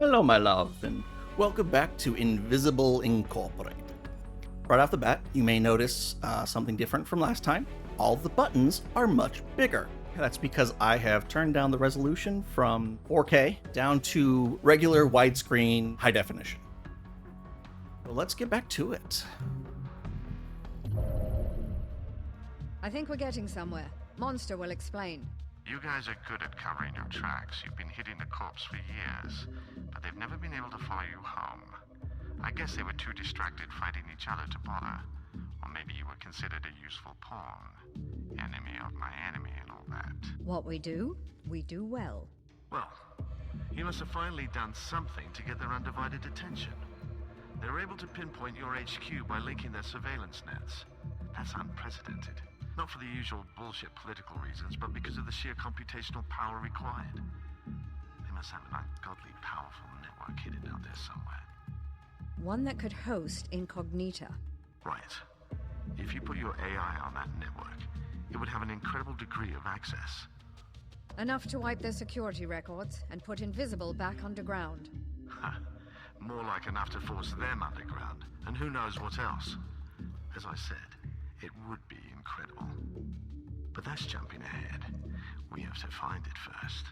Hello, my love, and welcome back to Invisible Incorporated. Right off the bat, you may notice something different from last time. All the buttons are much bigger. That's because I have turned down the resolution from 4K down to regular widescreen high definition. Well, let's get back to it. I think we're getting somewhere. Monster will explain. You guys are good at covering your tracks. You've been hitting the corpse for years, but they've never been able to follow you home. I guess they were too distracted fighting each other to bother. Or maybe you were considered a useful pawn. Enemy of my enemy and all that. What we do well. Well, you must have finally done something to get their undivided attention. They're able to pinpoint your HQ by linking their surveillance nets. That's unprecedented. Not for the usual bullshit political reasons, but because of the sheer computational power required. They must have an ungodly powerful network hidden out there somewhere. One that could host Incognita. Right. If you put your AI on that network, it would have an incredible degree of access. Enough to wipe their security records and put Invisible back underground. More like enough to force them underground, and who knows what else. As I said, it would be incredible. But that's jumping ahead. We have to find it first.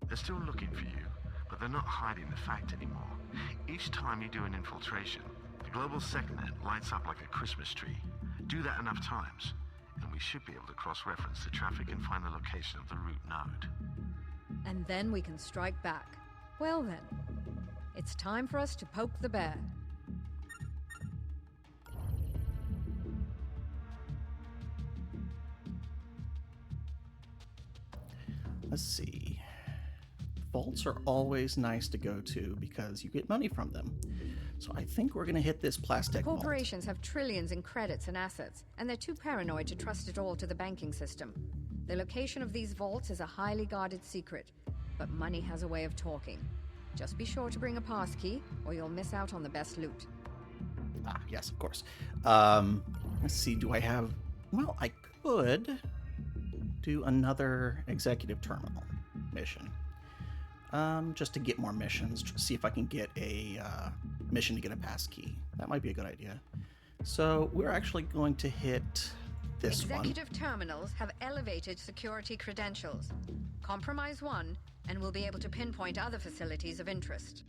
They're still looking for you, but they're not hiding the fact anymore. Each time you do an infiltration, the global SecNet lights up like a Christmas tree. Do that enough times, and we should be able to cross-reference the traffic and find the location of the root node. And then we can strike back. Well then, it's time for us to poke the bear. Let's see. Vaults are always nice to go to because you get money from them. So I think we're going to hit this plastic vault. Corporations have trillions in credits and assets, and they're too paranoid to trust it all to the banking system. The location of these vaults is a highly guarded secret, but money has a way of talking. Just be sure to bring a passkey, or you'll miss out on the best loot. Ah, yes, of course. Let's see, do I have... Well, I could do another executive terminal mission. Just to get more missions, see if I can get a mission to get a passkey. That might be a good idea. So we're actually going to hit this one. Executive terminals have elevated security credentials. Compromise one, and we'll be able to pinpoint other facilities of interest.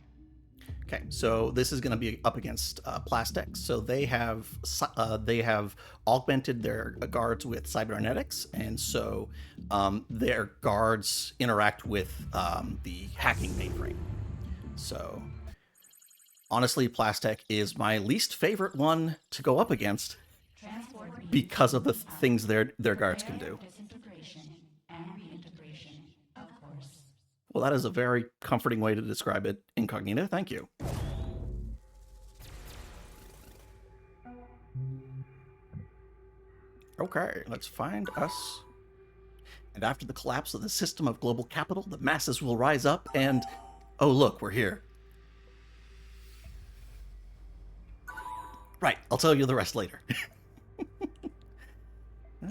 Okay, so this is going to be up against Plastex. So they have augmented their guards with cybernetics, and so their guards interact with the hacking mainframe. So honestly, Plastech is my least favorite one to go up against because of the things their guards can do. Well, that is a very comforting way to describe it, Incognita. Thank you. Okay, let's find us. And after the collapse of the system of global capital, the masses will rise up and... Oh, look, we're here. Right, I'll tell you the rest later.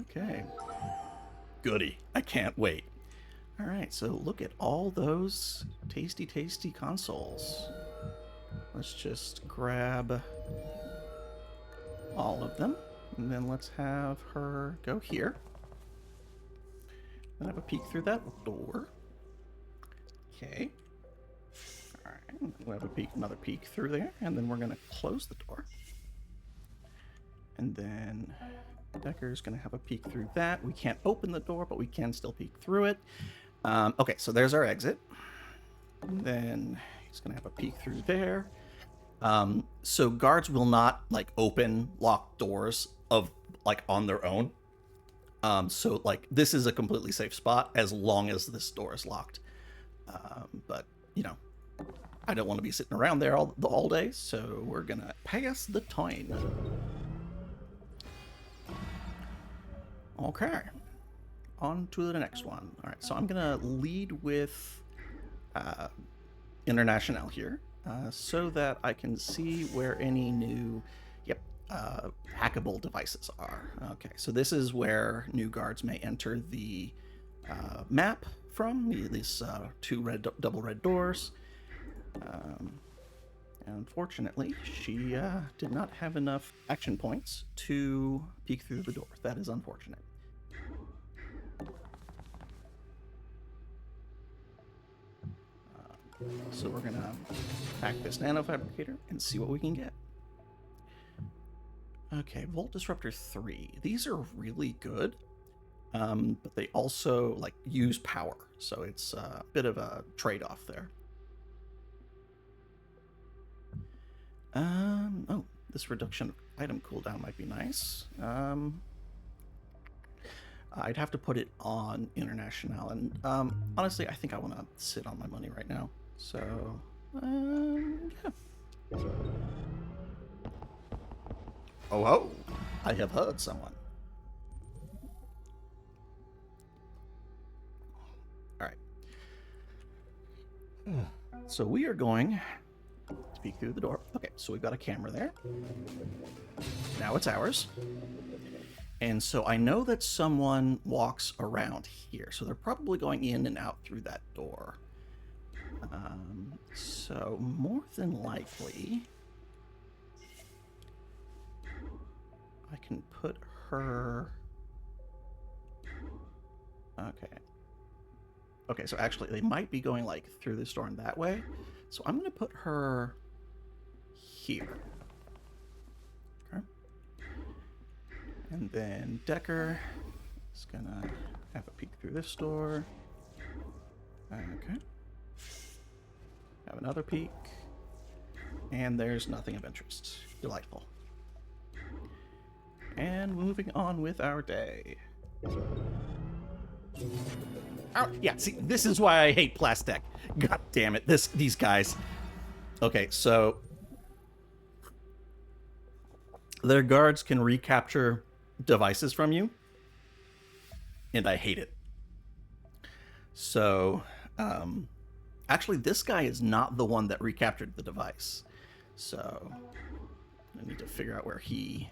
Okay. Goody. I can't wait. All right, so look at all those tasty, tasty consoles. Let's just grab all of them, and then let's have her go here. Then have a peek through that door. Okay. All right, we'll have another peek through there, and then we're going to close the door. And then Decker's going to have a peek through that. We can't open the door, but we can still peek through it. Okay, so there's our exit. And then he's going to have a peek through there. So guards will not, like, open locked doors on their own. So, this is a completely safe spot as long as this door is locked. But, I don't want to be sitting around there all day, so we're going to pass the time. Okay. On to the next one. All right, so I'm gonna lead with International here, so that I can see where any new, hackable devices are. Okay, so this is where new guards may enter the map from these two double red doors. And unfortunately, she did not have enough action points to peek through the door. That is unfortunate. So we're going to hack this nanofabricator and see what we can get. Okay, Volt Disruptor 3. These are really good, but they also like use power, so it's a bit of a trade-off there. Oh, this reduction of item cooldown might be nice. I'd have to put it on International, and honestly, I think I want to sit on my money right now. So, yeah. Oh, ho! I have heard someone. All right. So we are going to peek through the door. Okay, so we've got a camera there. Now it's ours. And so I know that someone walks around here. So they're probably going in and out through that door. So more than likely, I can put her... Okay. Okay, so actually they might be going like through this door and that way. So I'm going to put her here. Okay. And then Decker is going to have a peek through this door. Okay. Have another peek. And there's nothing of interest. Delightful. And moving on with our day. Oh, yeah, see, this is why I hate Plastek. God damn it, these guys. Okay, so their guards can recapture devices from you, and I hate it. So, actually, this guy is not the one that recaptured the device. So, I need to figure out where he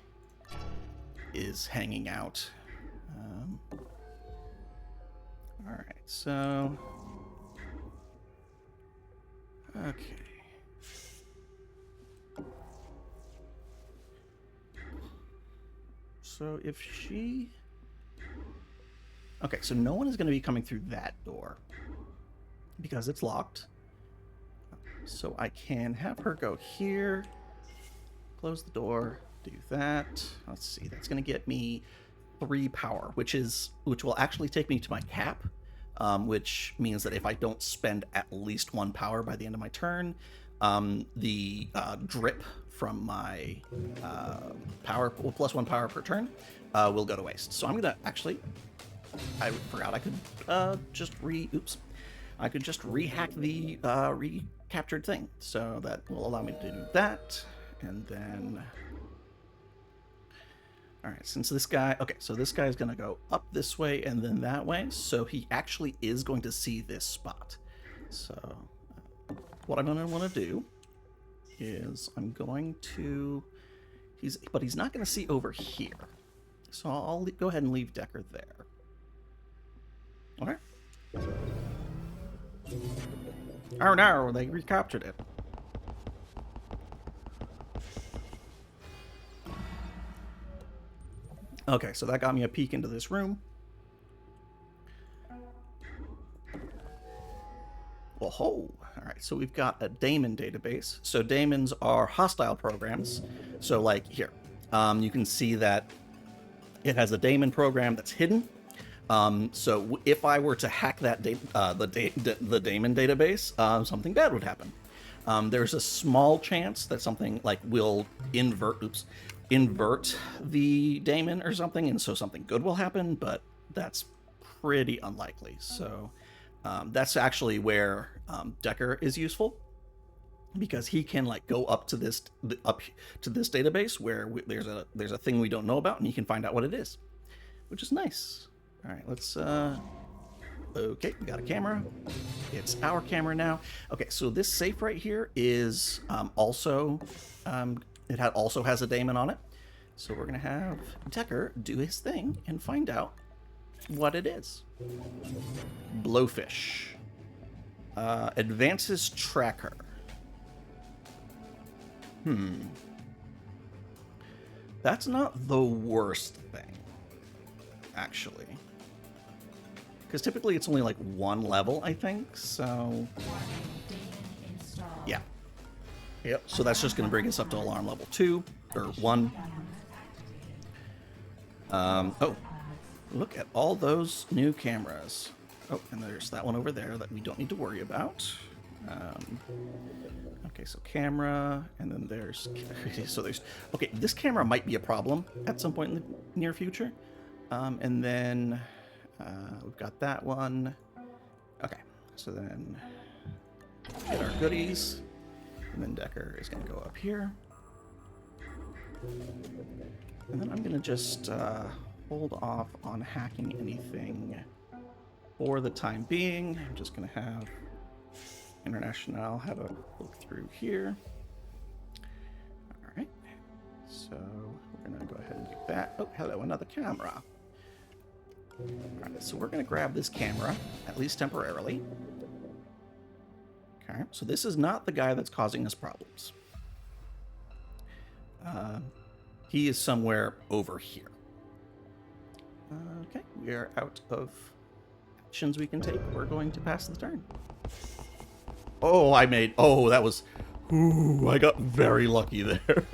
is hanging out. All right, so okay. So if she... Okay, so no one is going to be coming through that door because it's locked. So I can have her go here, close the door, do that. Let's see, that's going to get me 3 power, which will actually take me to my cap, which means that if I don't spend at least 1 power by the end of my turn, the drip from my power, plus 1 power per turn, will go to waste. So I'm gonna actually, I forgot I could just rehack the recaptured thing, so that will allow me to do that, and then. All right, since this guy... Okay, so this guy is going to go up this way and then that way, so he actually is going to see this spot. So what I'm going to want to do is I'm going to... But he's not going to see over here. So I'll go ahead and leave Decker there. Okay. Oh no, they recaptured it. Okay, so that got me a peek into this room. Well, ho! Alright, so we've got a daemon database. So daemons are hostile programs. So, like, here. You can see that it has a daemon program that's hidden. So if I were to hack that the daemon database, something bad would happen. There's a small chance that something, like, will invert the daemon or something, and so something good will happen, but that's pretty unlikely. So that's actually where Decker is useful, because he can like go up to this database where there's a thing we don't know about, and he can find out what it is, which is nice. All right, let's okay, we got a camera. It's our camera now. Okay, so this safe right here is also it also has a daemon on it. So we're going to have Decker do his thing and find out what it is. Blowfish. Advances tracker. That's not the worst thing, actually. Because typically it's only like one level, I think, so... Yeah. Yep, so that's just going to bring us up to alarm level 2, or 1. Oh, look at all those new cameras. Oh, and there's that one over there that we don't need to worry about. Okay, so camera, and then there's... So there's... Okay, this camera might be a problem at some point in the near future. And then we've got that one. Okay, so then get our goodies. And then Decker is going to go up here. And then I'm going to just hold off on hacking anything for the time being. I'm just going to have International have a look through here. All right. So we're going to go ahead and get that. Oh, hello, another camera. All right, so we're going to grab this camera, at least temporarily. Okay, so this is not the guy that's causing us problems. He is somewhere over here. Okay, we are out of actions we can take. We're going to pass the turn. Oh, that was... Ooh, I got very lucky there.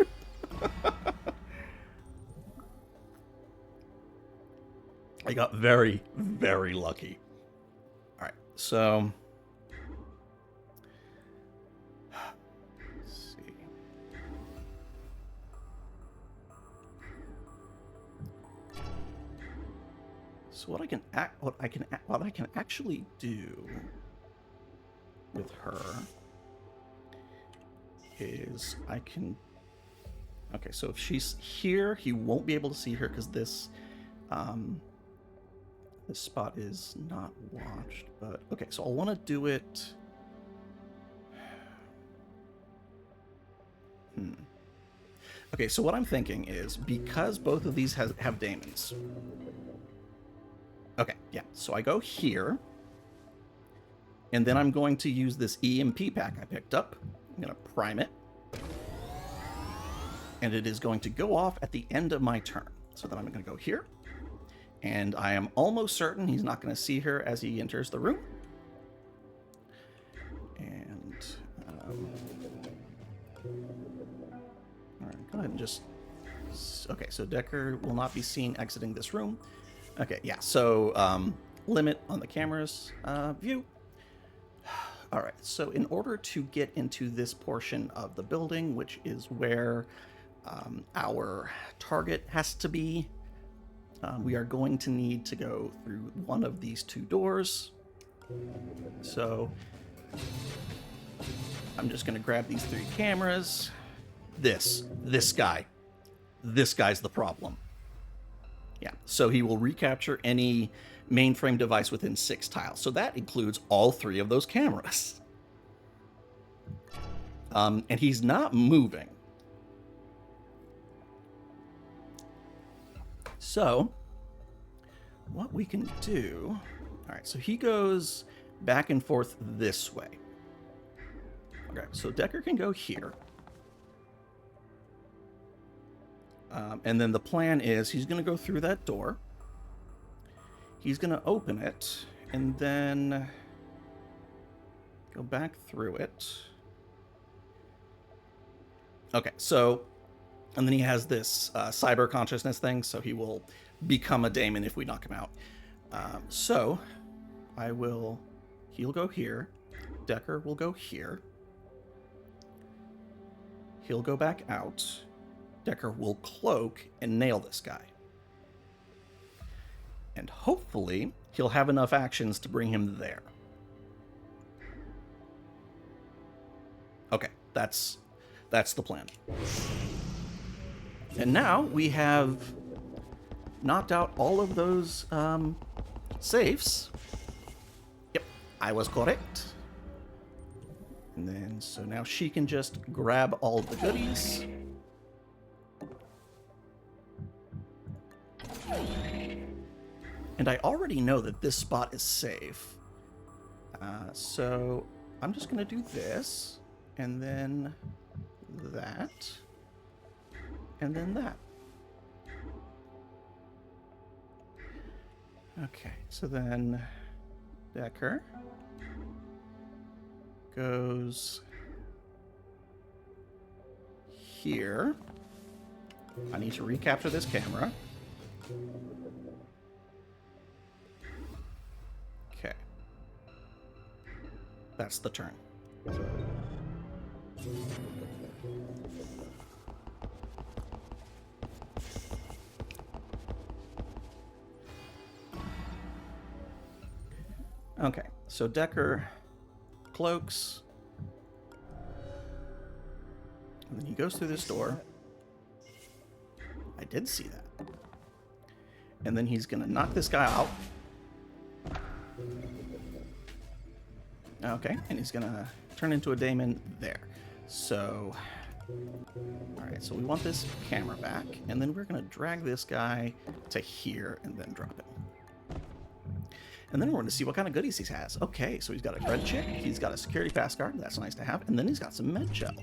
I got very, very lucky. All right, so... Let's see. So what I can actually do with her is I can... Okay, so if she's here, he won't be able to see her because this spot is not watched. But okay, so I'll want to do it. Okay, so what I'm thinking is because both of these have daemons. Okay, yeah. So I go here. And then I'm going to use this EMP pack I picked up. I'm going to prime it. And it is going to go off at the end of my turn. So then I'm going to go here. And I am almost certain he's not going to see her as he enters the room. And... Alright, go ahead and just... Okay, so Decker will not be seen exiting this room. Okay, yeah, so limit on the camera's view. All right, so in order to get into this portion of the building, which is where our target has to be, we are going to need to go through one of these two doors. So I'm just going to grab these 3 cameras. This guy. This guy's the problem. Yeah, so he will recapture any mainframe device within 6 tiles. So that includes all 3 of those cameras. And he's not moving. So, what we can do... Alright, so he goes back and forth this way. Okay, so Decker can go here. And then the plan is he's going to go through that door. He's going to open it and then go back through it. Okay, so, and then he has this cyber consciousness thing, so he will become a daemon if we knock him out. So, he'll go here. Decker will go here. He'll go back out. Decker will cloak and nail this guy. And hopefully, he'll have enough actions to bring him there. Okay, that's the plan. And now we have knocked out all of those safes. Yep, I was correct. And then, so now she can just grab all the goodies. And I already know that this spot is safe. So I'm just going to do this. And then that. And then that. Okay, so then Decker goes here. I need to recapture this camera. Okay. That's the turn. Okay, so Decker cloaks, and then he goes through this door. I did see that. And then he's gonna knock this guy out. Okay, and he's gonna turn into a daemon there. So, alright, so we want this camera back, and then we're gonna drag this guy to here and then drop him. And then we're going to see what kind of goodies he has. Okay, so he's got a cred chip, he's got a security pass card, that's nice to have, and then he's got some med gel.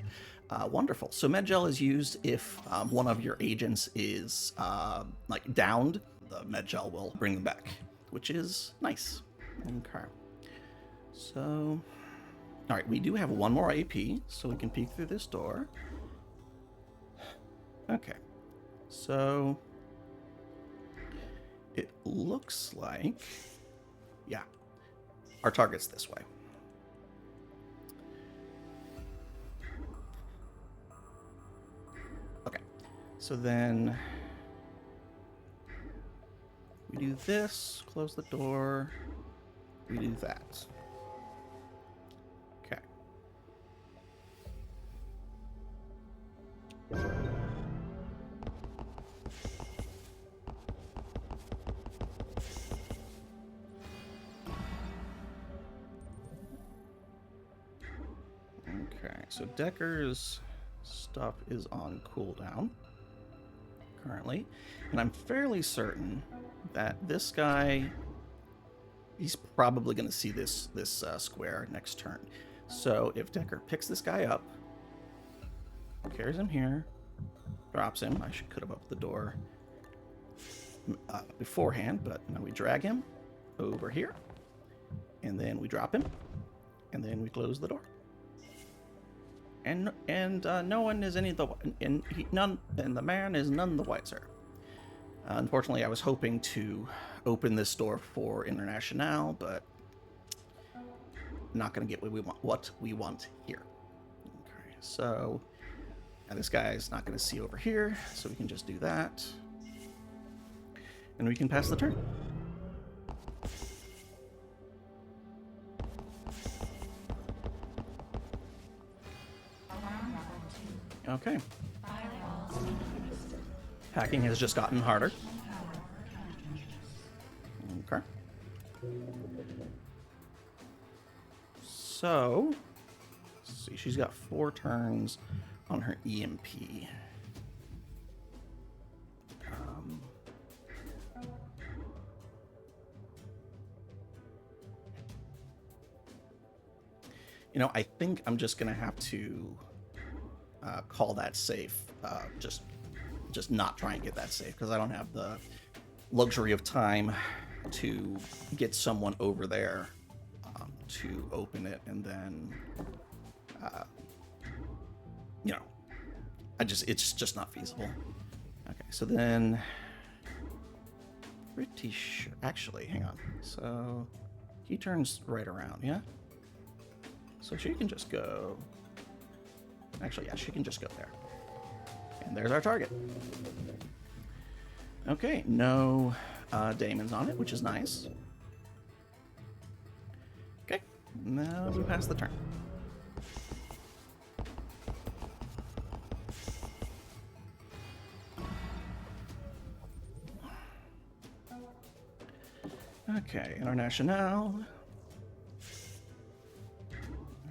Wonderful. So med gel is used if one of your agents is like downed. The med gel will bring them back, which is nice. Okay. So, all right, we do have one more AP, so we can peek through this door. Okay. So it looks like, yeah, our target's this way. Okay, so then we do this, close the door, we do that. Okay. Okay, so Decker's stuff is on cooldown currently, and I'm fairly certain that this guy, he's probably going to see this square next turn. So if Decker picks this guy up, carries him here, drops him, could have opened the door beforehand, but now we drag him over here, and then we drop him, and then we close the door. And no one is and the man is none the wiser. Unfortunately, I was hoping to open this door for International, but not going to get what we want here. Okay, so now this guy's not going to see over here, so we can just do that, and we can pass the turn. Okay. Hacking has just gotten harder. Okay. So, let's see, she's got 4 turns on her EMP. You know, I think I'm just gonna have to call that safe. Just not try and get that safe, because I don't have the luxury of time to get someone over there to open it, and then you know, it's just not feasible. Okay, so then pretty sure, actually, hang on, so he turns right around, yeah, so she can just go, actually, yeah, she can just go there. And there's our target. Okay, no daemons on it, which is nice. Okay, now we pass the turn. Okay, International.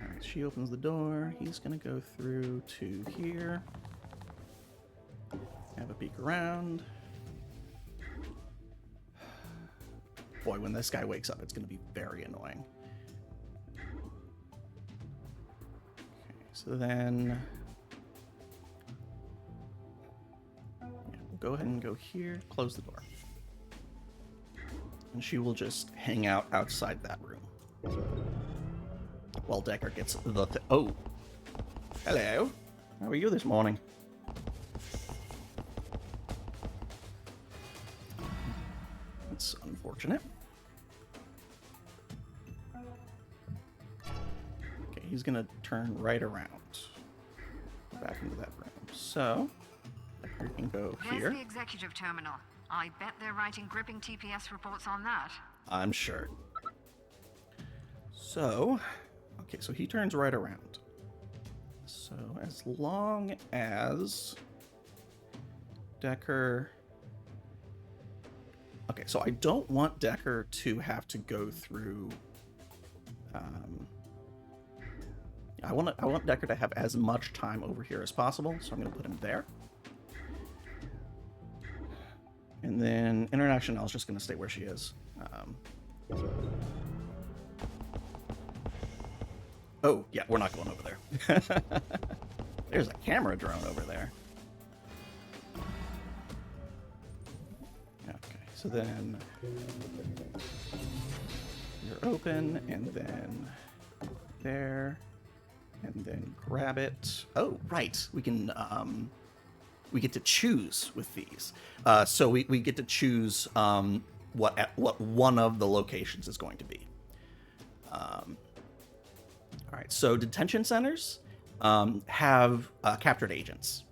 Alright, she opens the door. He's gonna go through to here. Have a peek around. Boy, when this guy wakes up, it's going to be very annoying. Okay, so then go ahead and go here, close the door. And she will just hang out outside that room. While Decker gets the... Oh! Hello! How are you this morning? That's unfortunate. Okay, he's gonna turn right around. Back into that room. So, Decker can go here. There's the executive terminal. I bet they're writing gripping TPS reports on that. I'm sure. So, okay, so he turns right around. So, as long as Decker... Okay, so I don't want Decker to have to go through... I want Decker to have as much time over here as possible, so I'm going to put him there. And then International is just going to stay where she is. Oh, yeah, we're not going over there. There's a camera drone over there. Okay, so then you're open, and then there, and then grab it. Oh, right, we can, we get to choose with these. So we get to choose what one of the locations is going to be. All right, so detention centers have captured agents,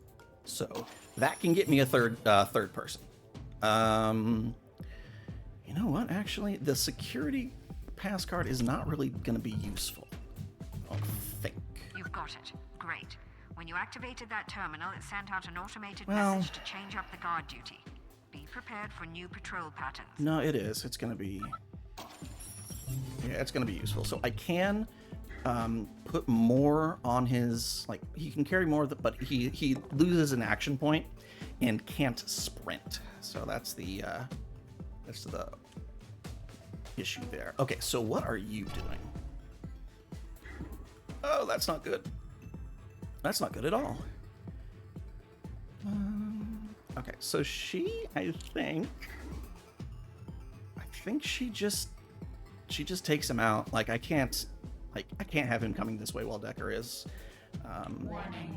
so that can get me a third person. You know what? Actually, the security pass card is not really going to be useful, I don't think. You've got it. Great. When you activated that terminal, it sent out an automated Well- message to change up the guard duty. Be prepared for new patrol patterns. No, it is. It's going to be... Yeah, it's going to be useful. So I can put more on his... Like, he can carry more, but he loses an action point and can't sprint. So that's the issue there. Okay, so what are you doing? Oh, that's not good. That's not good at all. Okay, so I think she just takes him out. Like I can't have him coming this way while Decker is.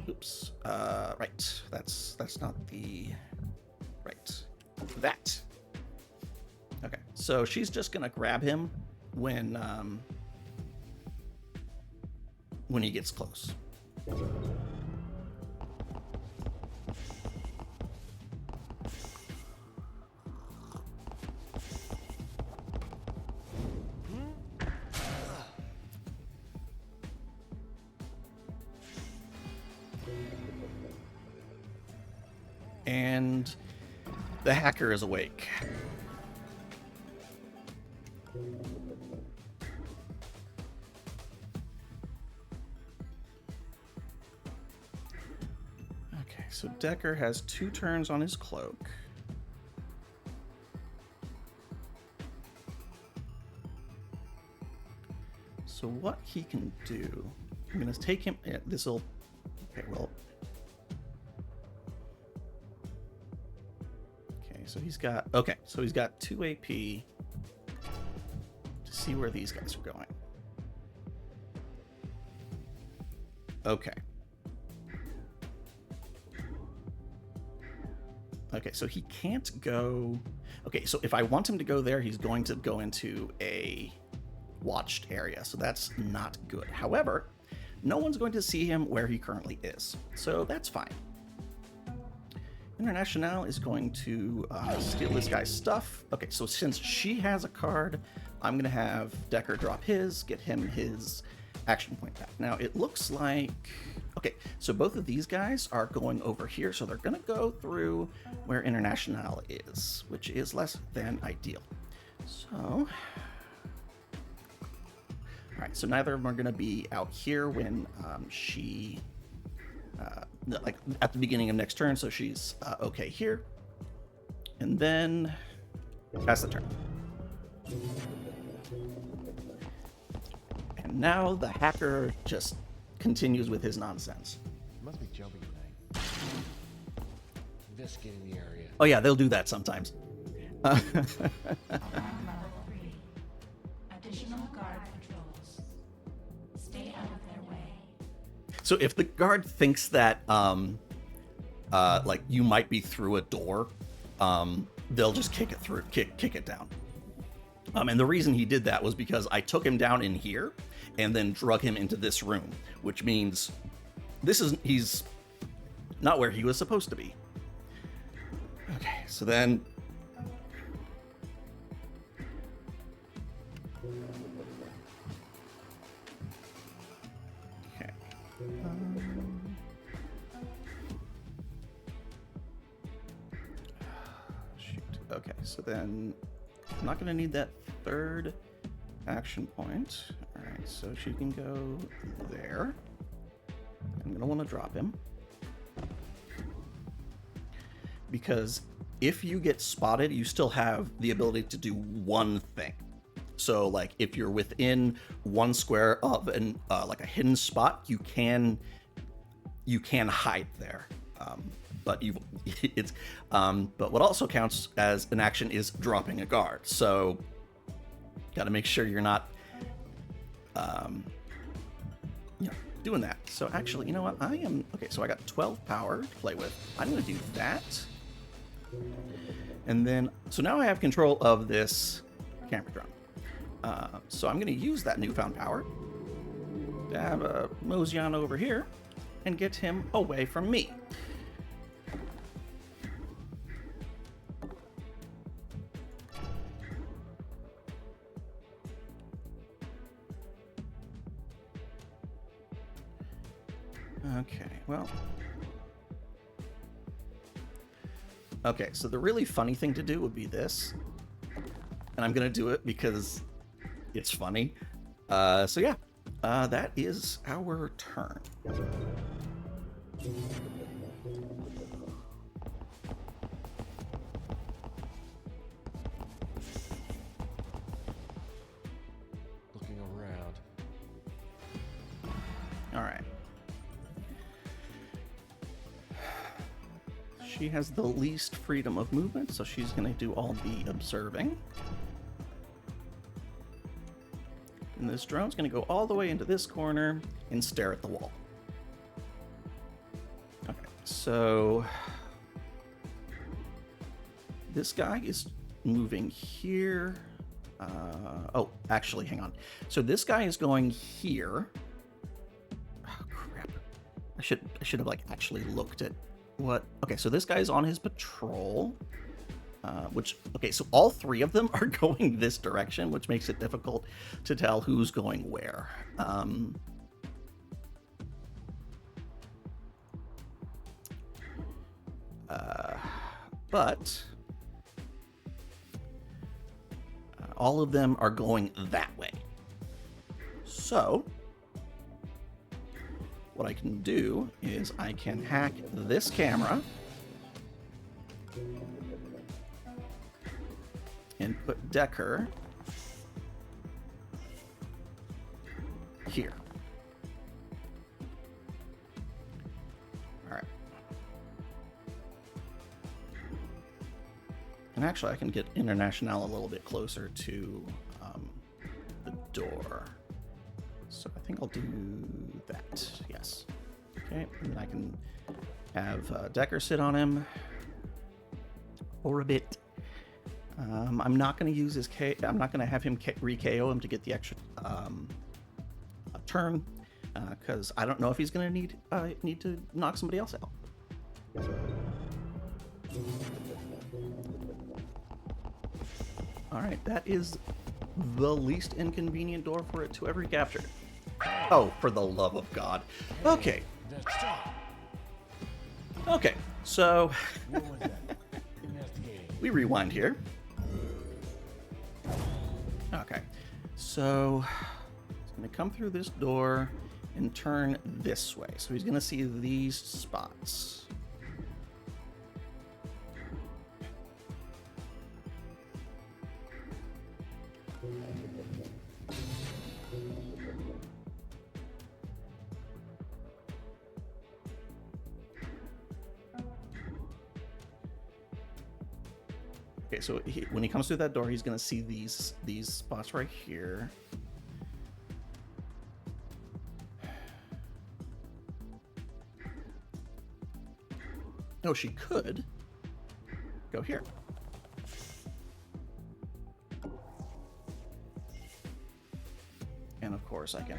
Oops. Right. That's not the right. That. Okay, so she's just gonna grab him when he gets close. And the hacker is awake. Okay, so Decker has 2 turns on his cloak. So what he can do, I'm gonna take him, yeah, this'll, okay, well, so he's got 2 AP to see where these guys are going. Okay. Okay, so he can't go... Okay, so if I want him to go there, he's going to go into a watched area, so that's not good. However, no one's going to see him where he currently is, so that's fine. International is going to steal this guy's stuff. Okay, so since she has a card, I'm going to have Decker drop his, get him his action point back. Now, it looks like... Okay, so both of these guys are going over here, so they're going to go through where International is, which is less than ideal. So... Alright, so neither of them are going to be out here when she... like at the beginning of next turn, so she's okay here. And then pass the turn. And now the hacker just continues with his nonsense. Must be jobbing today. investigating the area. Oh yeah, they'll do that sometimes. Alarm level 3. Additional guard patrols. Stay out of their way. So if the guard thinks that like you might be through a door, they'll just kick it down. And the reason he did that was because I took him down in here and then drug him into this room, which means he's not where he was supposed to be. Okay, so then okay. Shoot. Okay, so then I'm not going to need that third action point. All right, so she can go there. I'm going to want to drop him. Because if you get spotted, you still have the ability to do one thing. So, like, if you're within 1 square of like a hidden spot, you can hide there. But what also counts as an action is dropping a guard. So, got to make sure you're not, doing that. So actually, you know what? Okay. So I got 12 power to play with. I'm going to do that, and then so now I have control of this camera drone. So I'm going to use that newfound power to have a mosey on over here and get him away from me. Okay, well. Okay, so the really funny thing to do would be this. And I'm going to do it because it's funny. So yeah, that is our turn. Looking around. All right. She has the least freedom of movement, so she's going to do all the observing. And this drone's going to go all the way into this corner and stare at the wall. Okay, so this guy is moving here. Oh, actually, hang on. So this guy is going here. Oh, crap. I should have like actually looked at what. Okay, so this guy's on his patrol. Okay, so all three of them are going this direction, which makes it difficult to tell who's going where. But all of them are going that way. So what I can do is I can hack this camera and put Decker here. All right. And actually, I can get International a little bit closer to the door. So I think I'll do that. Yes. Okay. And then I can have Decker sit on him for a bit. I'm not going to use his I'm not going to have him re-KO him to get the extra turn, because I don't know if he's going to need to knock somebody else out. All right, that is the least inconvenient door for it to ever capture. Oh, for the love of God. Okay. Okay, so we rewind here. Okay, so he's going to come through this door and turn this way. So he's going to see these spots. Okay, so when he comes through that door, he's gonna see these spots right here. Oh, she could go here. And of course, I can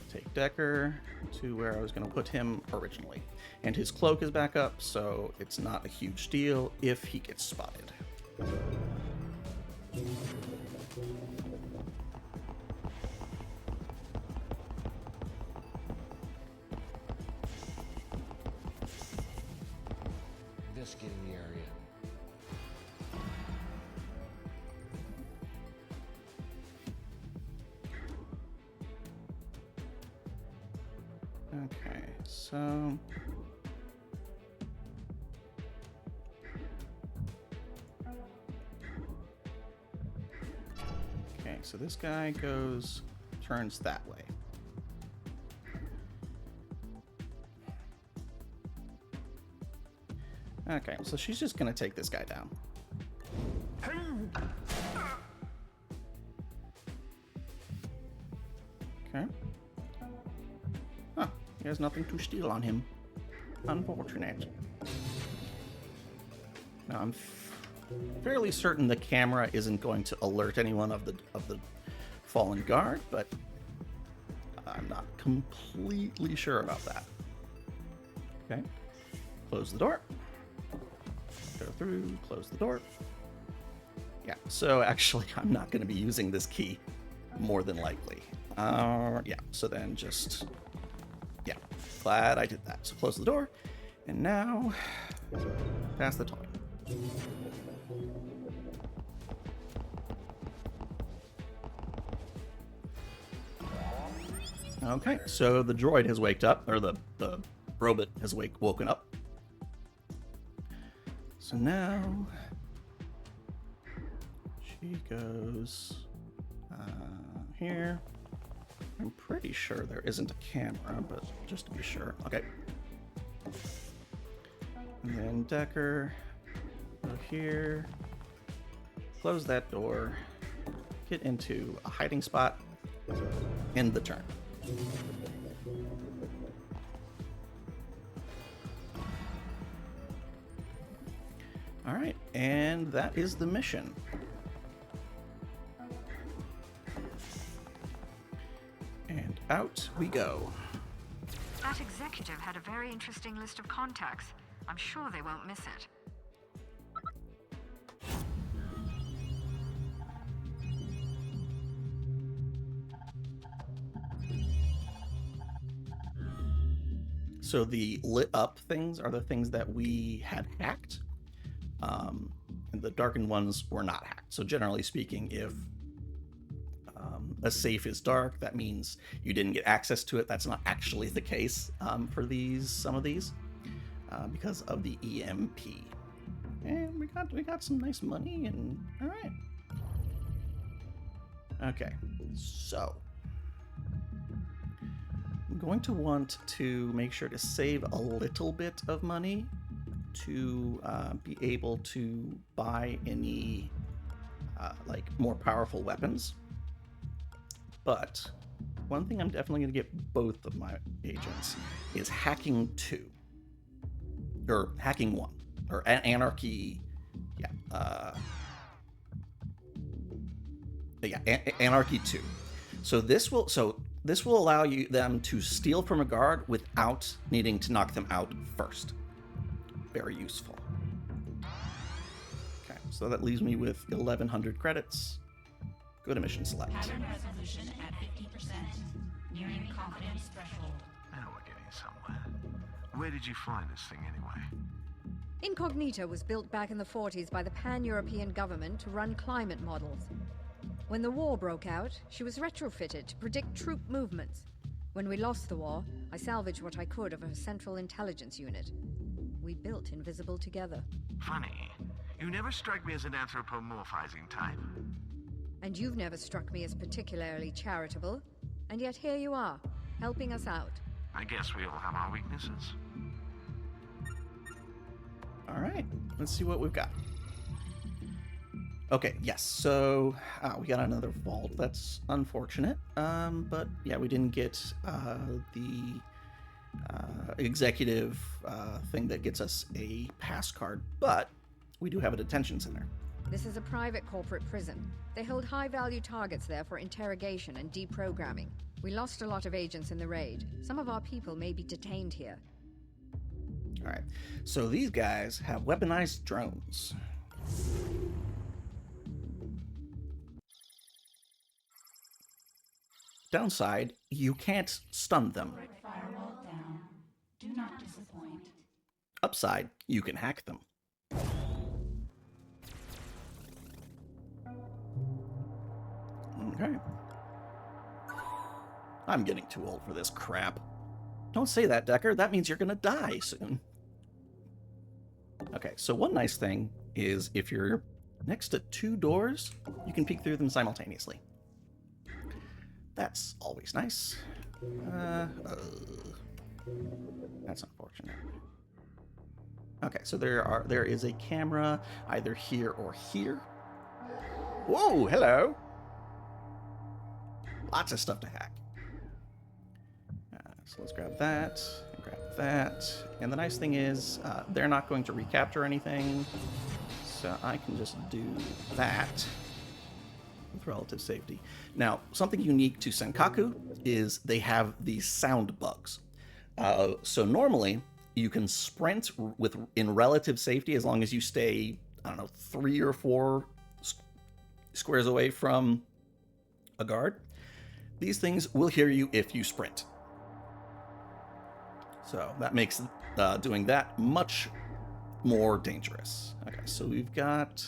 take Decker to where I was going to put him originally. And his cloak is back up, so it's not a huge deal if he gets spotted. Investigating the area. Okay, so... Okay, so this guy turns that way. Okay, so she's just gonna take this guy down. Okay. Huh, he has nothing to steal on him. Unfortunate. Now I'm fairly certain the camera isn't going to alert anyone of the fallen guard, but I'm not completely sure about that. Okay. Close the door. Go through, close the door. Yeah, so actually I'm not going to be using this key, more than likely. Yeah, so then just... Yeah, glad I did that. So close the door, and now pass the toy. Okay, so the droid has waked up, or the robot has woken up. So now she goes here. I'm pretty sure there isn't a camera, but just to be sure. Okay. And then Decker, go here, close that door, get into a hiding spot, end the turn. All right, and that is the mission. And out we go. That executive had a very interesting list of contacts. I'm sure they won't miss it. So the lit up things are the things that we had hacked. And the darkened ones were not hacked. So generally speaking, if a safe is dark, that means you didn't get access to it. That's not actually the case for some of these, because of the EMP. And we got some nice money, and all right. Okay, so I'm going to want to make sure to save a little bit of money to be able to buy any like more powerful weapons. But one thing I'm definitely going to get both of my agents is Hacking 2. Or Hacking 1. Or Anarchy... Yeah. Anarchy 2. So this will allow them to steal from a guard without needing to knock them out first. Very useful. Okay, so that leaves me with 1,100 credits. Go to mission select. Pattern resolution at 50%. Nearing confidence threshold. Now we're getting somewhere. Where did you find this thing anyway? Incognita was built back in the 40s by the Pan-European government to run climate models. When the war broke out, she was retrofitted to predict troop movements. When we lost the war, I salvaged what I could of her central intelligence unit. We built Invisible together. Funny. You never strike me as an anthropomorphizing type. And you've never struck me as particularly charitable. And yet here you are, helping us out. I guess we all have our weaknesses. All right, let's see what we've got. Okay, yes, so we got another vault. That's unfortunate. But yeah, we didn't get the executive thing that gets us a pass card, but we do have a detention center. This is a private corporate prison. They hold high-value targets there for interrogation and deprogramming. We lost a lot of agents in the raid. Some of our people may be detained here. All right, so these guys have weaponized drones. Downside, you can't stun them. Firewall down. Do not disappoint. Upside, you can hack them. Okay. I'm getting too old for this crap. Don't say that, Decker. That means you're gonna die soon. Okay, so one nice thing is if you're next to two doors, you can peek through them simultaneously. That's always nice. That's unfortunate. Okay, so there is a camera either here or here. Whoa, hello. Lots of stuff to hack. So let's grab that, and grab that. And the nice thing is, they're not going to recapture anything, so I can just do that with relative safety. Now, something unique to Senkaku is they have these sound bugs. So normally, you can sprint in relative safety as long as you stay, I don't know, 3 or 4 squares away from a guard. These things will hear you if you sprint. So that makes doing that much more dangerous. Okay, so we've got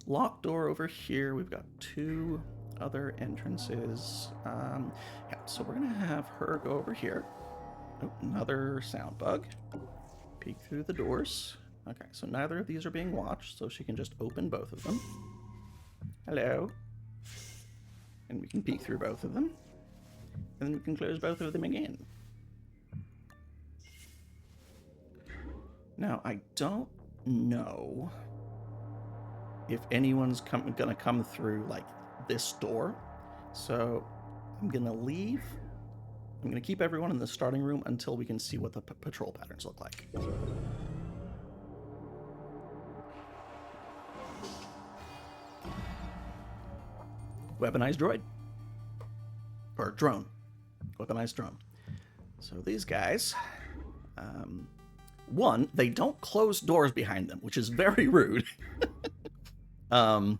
locked door over here. We've got 2 other entrances. Yeah, so we're gonna have her go over here. Oh, another sound bug. Peek through the doors. Okay, so neither of these are being watched, so she can just open both of them. Hello. And we can peek through both of them. And then we can close both of them again. Now, I don't know if anyone's gonna come through, like, this door. So I'm gonna leave. I'm gonna keep everyone in the starting room until we can see what the patrol patterns look like. Weaponized droid. Or drone. Weaponized drone. So these guys, one, they don't close doors behind them, which is very rude. And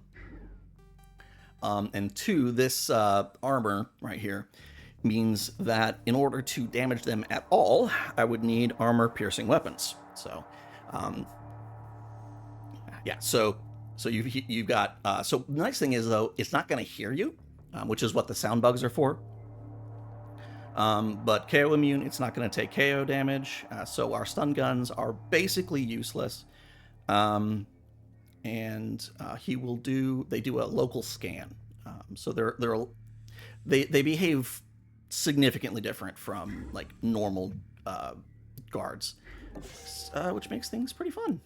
2, this armor right here means that in order to damage them at all, I would need armor-piercing weapons. So, yeah. So you've got. So the nice thing is though, it's not going to hear you, which is what the sound bugs are for. But KO immune, it's not going to take KO damage. So our stun guns are basically useless. And he will do. They do a local scan. So they behave significantly different from like normal guards, which makes things pretty fun.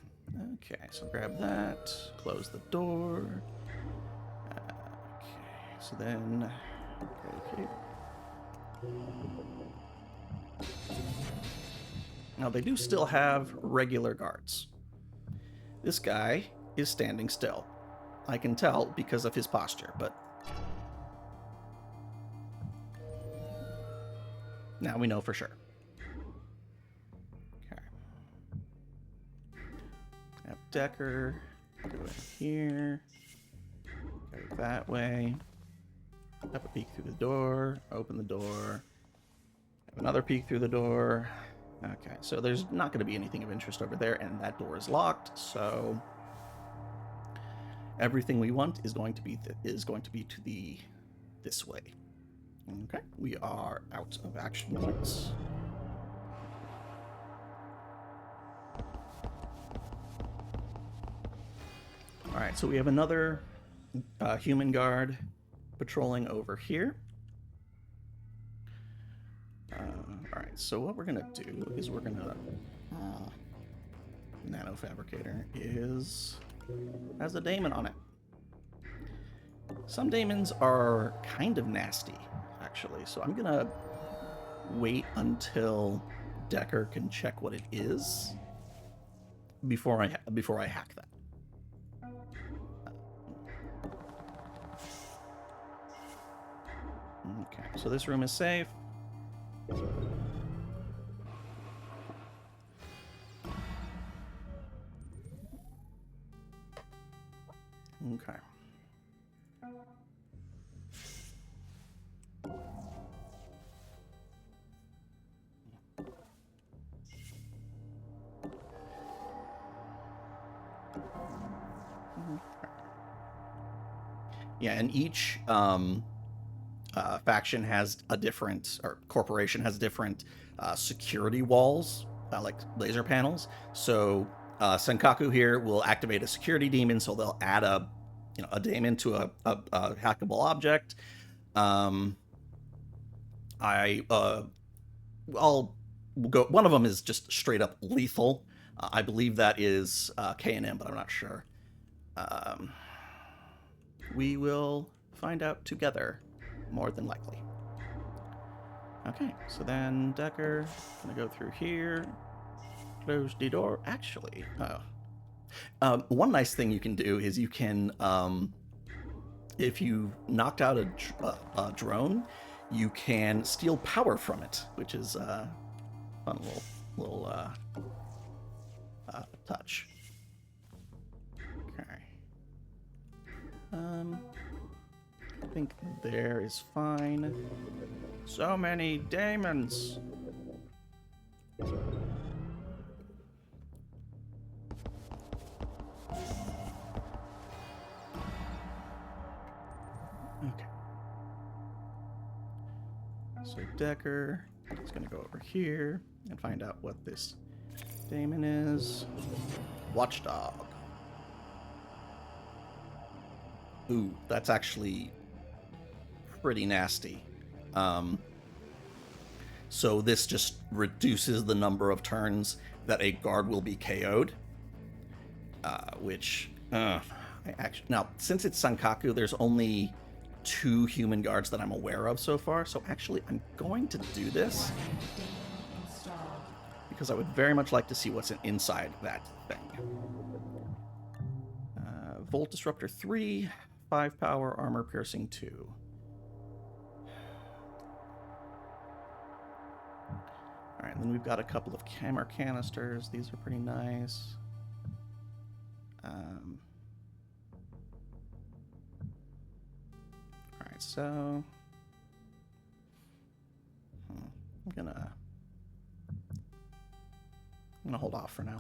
Okay, so grab that, close the door. Okay, so then okay. Now they do still have regular guards. This guy is standing still. I can tell because of his posture, but now we know for sure. Okay. Have Decker go in here. Go that way. Have a peek through the door. Open the door. Have another peek through the door. Okay, so there's not going to be anything of interest over there, and that door is locked. So everything we want is going to be to the this way. Okay, we are out of action points. All right, so we have another human guard patrolling over here. All right, so what we're gonna do is we're gonna nanofabricator has a daemon on it. Some daemons are kind of nasty, actually, so I'm gonna wait until Decker can check what it is before I hack that. Okay, so this room is safe. Okay. Yeah, and each faction has a different, or corporation has different security walls, like laser panels. So Senkaku here will activate a security demon, so they'll add a daemon to a hackable object. I'll go. One of them is just straight up lethal. I believe that is K&M, but I'm not sure. We will find out together, more than likely. Okay, so then Decker, gonna go through here, close the door. Actually, one nice thing you can do is you can, if you knocked out a drone, you can steal power from it, which is a fun little touch. Okay. I think there is fine. So many daemons. Okay. So Decker is going to go over here and find out what this daemon is. Watchdog. Ooh, that's actually pretty nasty. So this just reduces the number of turns that a guard will be KO'd. Now, since it's Senkaku, there's only 2 human guards that I'm aware of so far. So actually, I'm going to do this because I would very much like to see what's inside that thing. Volt Disruptor 3, 5 power, armor piercing 2. Alright, and then we've got a couple of camera canisters. These are pretty nice. Alright, so I'm gonna hold off for now.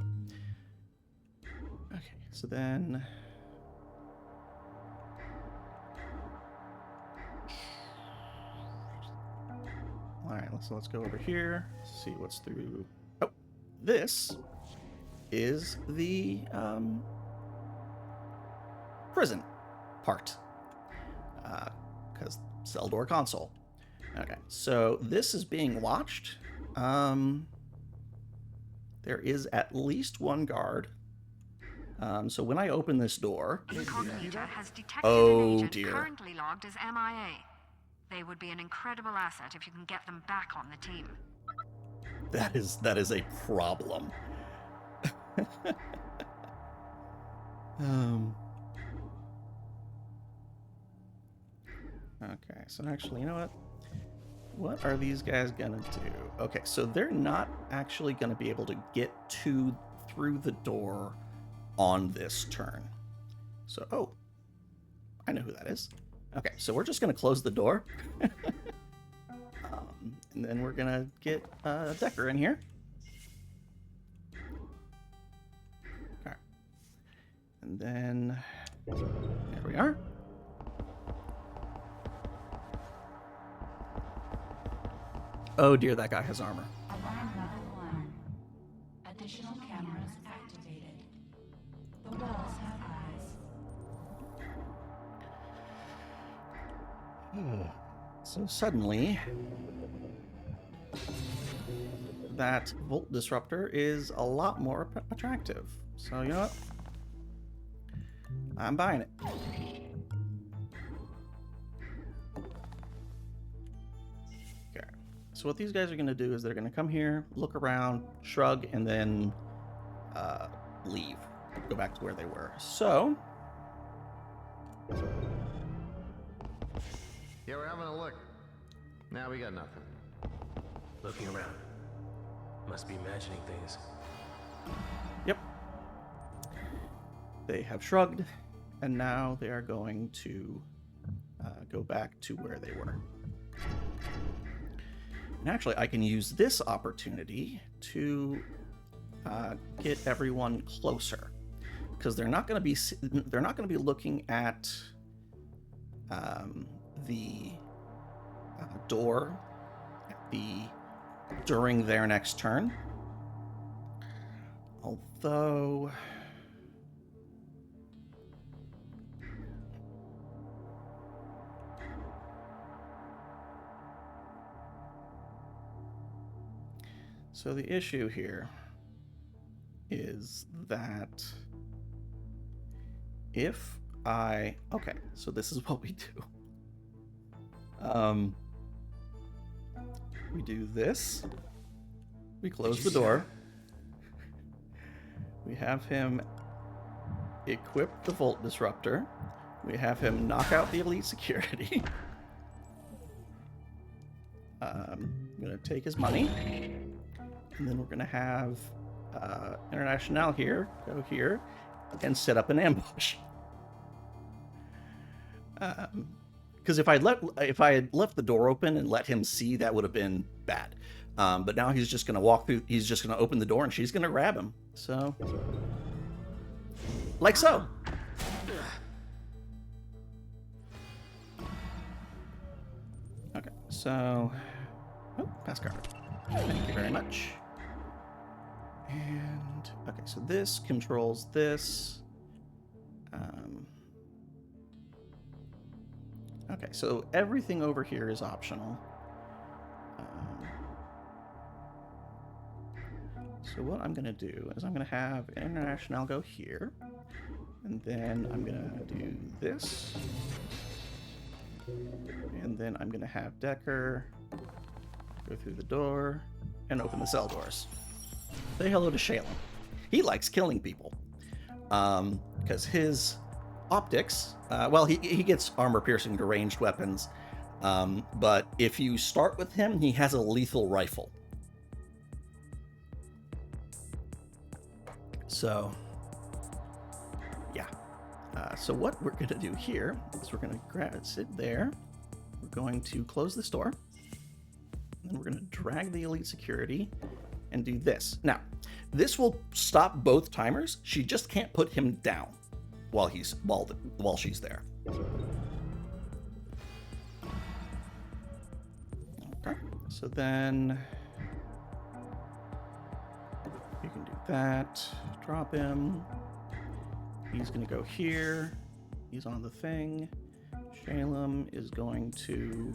Okay, so then alright, let's go over here, see what's through. Oh, this is the prison part. Because cell door console. Okay, so this is being watched. There is at least 1 guard. So when I open this door... Incognito has detected Oh, an agent dear. currently logged as MIA. They would be an incredible asset if you can get them back on the team. That is a problem. Okay, so actually, you know what? What are these guys gonna do? Okay, so they're not actually gonna be able to get through the door on this turn. So, oh, I know who that is. Okay, so we're just gonna close the door. And then we're gonna get Decker in here. Okay. And then, there we are. Oh dear, that guy has armor. Alarm level 1. Additional cameras activated. The walls have eyes. So suddenly, that Volt Disruptor is a lot more attractive. So, you know what? I'm buying it. Okay. So what these guys are going to do is they're going to come here, look around, shrug, and then leave. Go back to where they were. So... Yeah, we're having a look. Now we got nothing. Looking around. Must be imagining things. Yep. They have shrugged, and now they are going to go back to where they were. And actually, I can use this opportunity to get everyone closer, because they're not going to be looking at the door during their next turn. Although so the issue here is that if okay, so this is what we do. We do this. We close the door. We have him equip the Volt Disruptor. We have him knock out the elite security. I'm going to take his money. And then we're going to have International here, go here, and set up an ambush. Because if I had left the door open and let him see, that would have been bad. But now he's just going to walk through. He's just going to open the door, and she's going to grab him. So, like so. Okay. So, pass card. Thank you very much. And okay, so this controls this. Okay, so everything over here is optional. So what I'm going to do is I'm going to have International go here, and then I'm going to do this, and then I'm going to have Decker go through the door and open the cell doors. Say hello to Shalem. He likes killing people because his optics, well, he gets armor-piercing to ranged weapons, but if you start with him, he has a lethal rifle. So, yeah. So what we're going to do here is we're going to sit there. We're going to close this door. And then we're going to drag the elite security and do this. Now, this will stop both timers. She just can't put him down while she's there. Okay. So then you can do that. Drop him. He's going to go here. He's on the thing. Shalem is going to...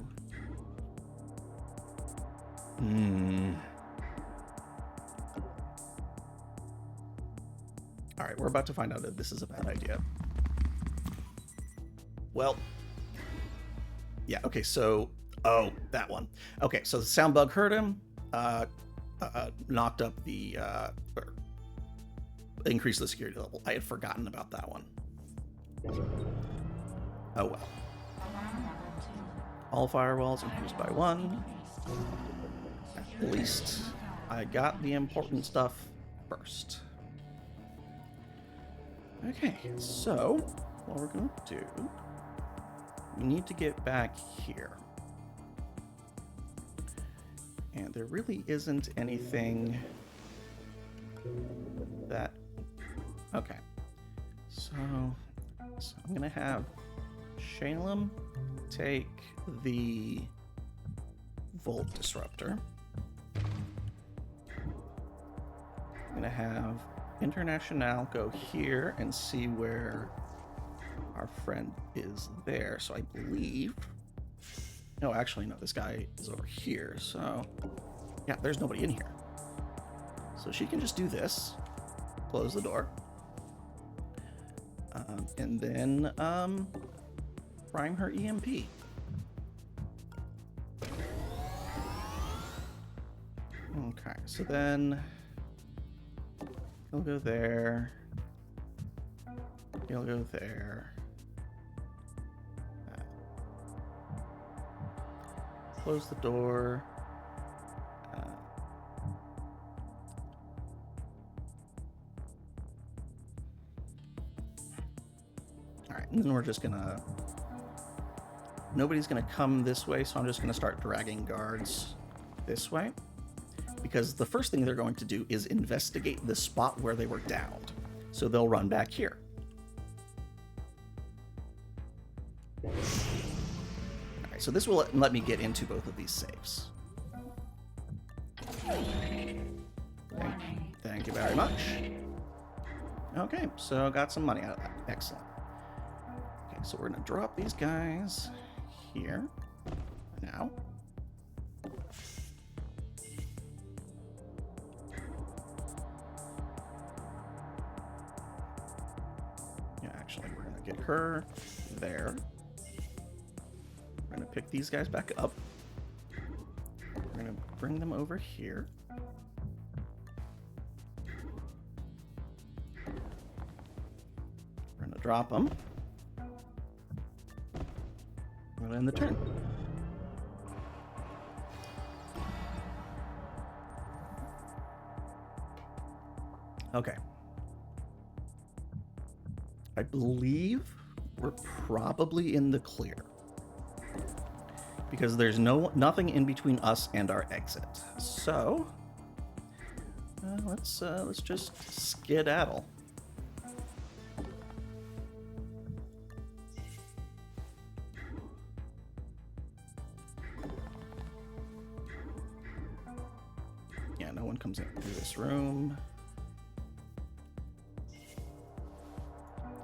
Alright, we're about to find out that this is a bad idea. Well... Yeah, okay, so... Oh, that one. Okay, so the sound bug hurt him. Knocked up the... or increased the security level. I had forgotten about that one. Oh well. All firewalls increased by 1. At least I got the important stuff first. Okay, so what we're going to do, we need to get back here. And there really isn't anything that... Okay, so I'm going to have Shalem take the Volt Disruptor. I'm going to have International go here and see where our friend is there. So I believe... No, actually, no, this guy is over here. So, yeah, there's nobody in here. So she can just do this, close the door, and then prime her EMP. Okay, so then he'll go there. He'll go there. Close the door. Alright, and then we're just gonna... Nobody's gonna come this way, so I'm just gonna start dragging guards this way. Because the first thing they're going to do is investigate the spot where they were downed. So they'll run back here. Alright, so this will let me get into both of these safes. Thank you very much. Okay, so got some money out of that. Excellent. Okay, so we're gonna drop these guys here now. Yeah, actually, we're gonna get her there. We're gonna pick these guys back up. We're gonna bring them over here. We're gonna drop them. We're gonna end the turn. Okay. I believe we're probably in the clear. Because there's nothing in between us and our exit. So let's just skedaddle. Yeah, no one comes in through this room.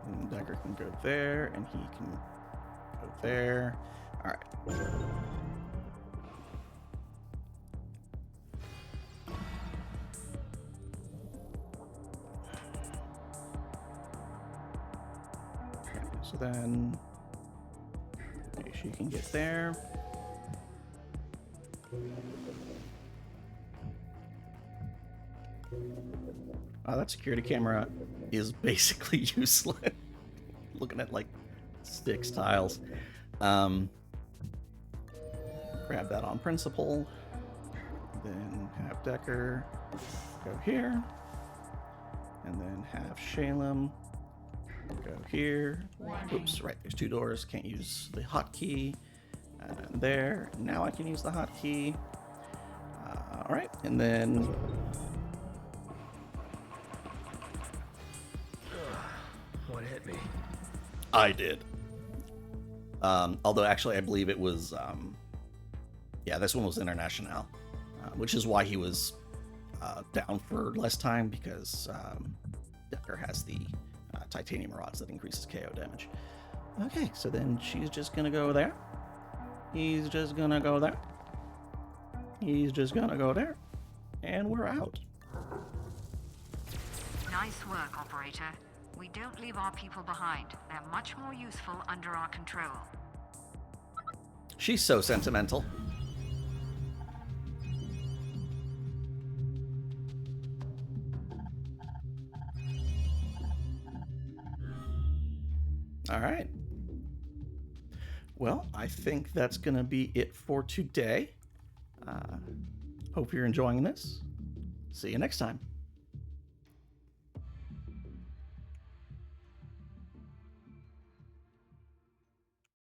And Decker can go there, and he can go there. All right. Okay, so then she can get there. That security camera is basically useless. Looking at like sticks tiles. Grab that on principle. Then have Decker go here. And then have Shalem go here. Oops, right, there's two doors. Can't use the hotkey. And there. Now I can use the hotkey. Alright, and then... What hit me? I did. Although actually I believe it was, yeah, this one was International, which is why he was down for less time, because Decker has the titanium rods that increases KO damage. Okay, so then she's just gonna go there. He's just gonna go there. He's just gonna go there. And we're out. Nice work, operator. We don't leave our people behind. They're much more useful under our control. She's so sentimental. All right. Well, I think that's going to be it for today. Hope you're enjoying this. See you next time.